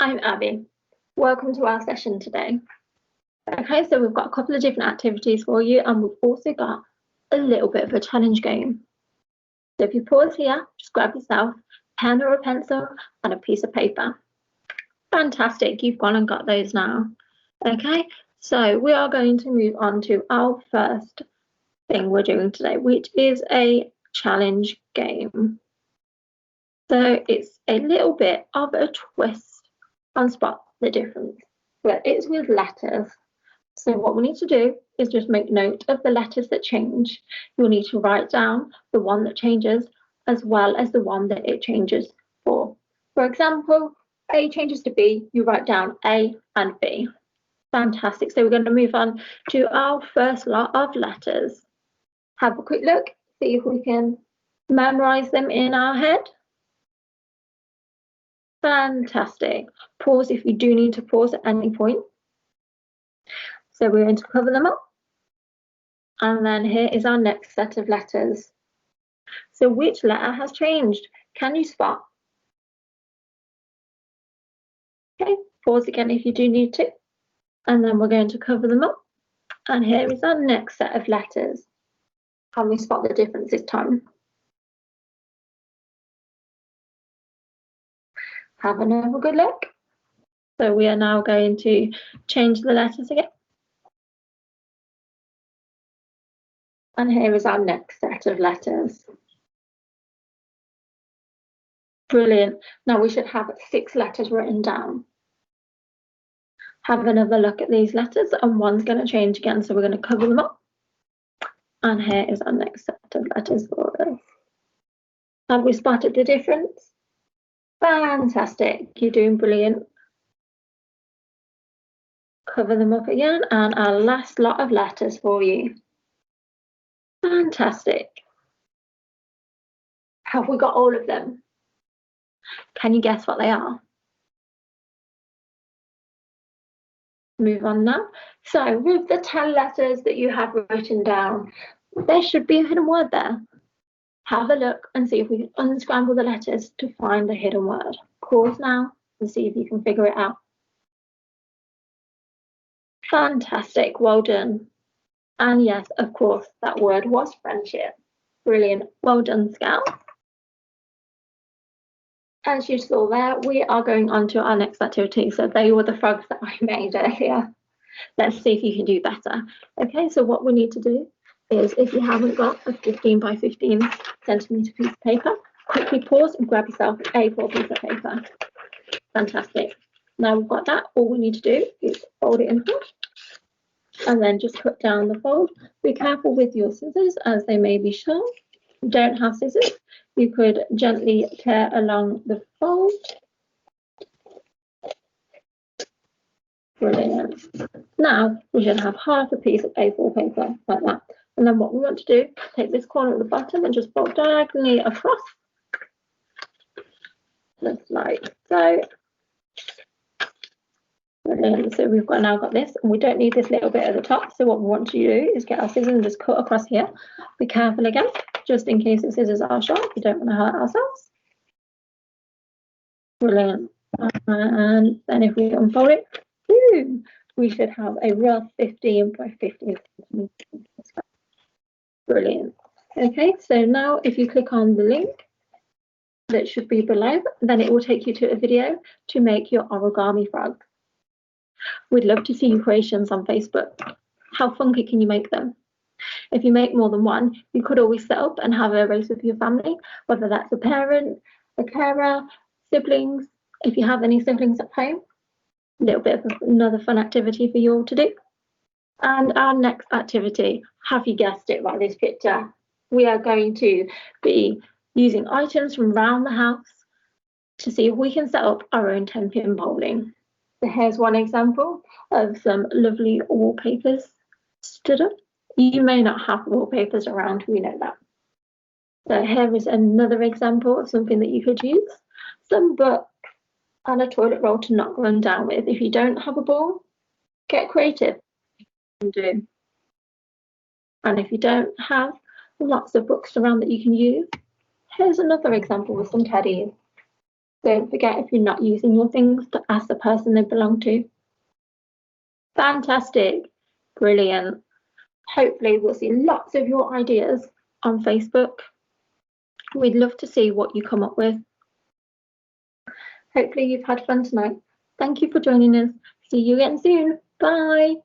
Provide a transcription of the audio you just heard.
I'm Abby. Welcome to our session today. Okay, so we've got a couple of different activities for you, and we've also got a little bit of a challenge game. So if you pause here, just grab yourself a pen or a pencil and a piece of paper. Fantastic, you've gone and got those now. Okay, so we are going to move on to our first thing we're doing today, which is a challenge game. So it's a little bit of a twist on Spot the Difference, but it's with letters. So what we need to do is just make note of the letters that change. You'll need to write down the one that changes as well as the one that it changes for. For example, A changes to B, you write down A and B. Fantastic. So we're going to move on to our first lot of letters. Have a quick look, see if we can memorize them in our head. Fantastic. Pause if you do need to pause at any point. So we're going to cover them up. And then here is our next set of letters. So which letter has changed? Can you spot? Okay, pause again if you do need to. And then we're going to cover them up. And here is our next set of letters. Can we spot the difference this time? Have another good look. So we are now going to change the letters again. And here is our next set of letters. Brilliant. Now we should have 6 letters written down. Have another look at these letters, and one's going to change again, so we're going to cover them up. And here is our next set of letters for us. Have we spotted the difference? Fantastic, you're doing brilliant. Cover them up again, and our last lot of letters for you. Fantastic. Have we got all of them? Can you guess what they are? Move on now. So with the 10 letters that you have written down, there should be a hidden word there. Have a look and see if we can unscramble the letters to find the hidden word. Pause now and see if you can figure it out. Fantastic, well done. And yes, of course, that word was friendship. Brilliant, well done, Scout. As you saw there, we are going on to our next activity. So they were the frogs that I made earlier. Let's see if you can do better. Okay, so what we need to do is, if you haven't got a 15 by 15 centimetre piece of paper, quickly pause and grab yourself an A4 piece of paper. Fantastic. Now we've got that, all we need to do is fold it in half and then just cut down the fold. Be careful with your scissors as they may be sharp. If you don't have scissors, you could gently tear along the fold. Brilliant. Now we should have half a piece of A4 paper like that. And then what we want to do, take this corner at the bottom and just fold diagonally across. Just like so. Brilliant. So we've now got this, and we don't need this little bit at the top. So what we want to do is get our scissors and just cut across here. Be careful again, just in case the scissors are sharp. We don't want to hurt ourselves. Brilliant. And then if we unfold it, we should have a rough 15 by 15 centimeters. Brilliant. Okay, so now if you click on the link that should be below, then it will take you to a video to make your origami frog. We'd love to see your creations on Facebook. How funky can you make them? If you make more than one, you could always set up and have a race with your family, whether that's a parent, a carer, siblings. If you have any siblings at home, a little bit of another fun activity for you all to do. And our next activity, have you guessed it by this picture? We are going to be using items from around the house to see if we can set up our own 10-pin bowling. So here's one example of some lovely wallpapers stood up. You may not have wallpapers around, we know that. So here is another example of something that you could use. Some books and a toilet roll to knock them down with. If you don't have a ball, get creative. Do. And if you don't have lots of books around that you can use, here's another example with some teddies. Don't forget, if you're not using your things, to ask the person they belong to. Fantastic. Brilliant. Hopefully we'll see lots of your ideas on Facebook. We'd love to see what you come up with. Hopefully you've had fun tonight. Thank you for joining us. See you again soon. Bye.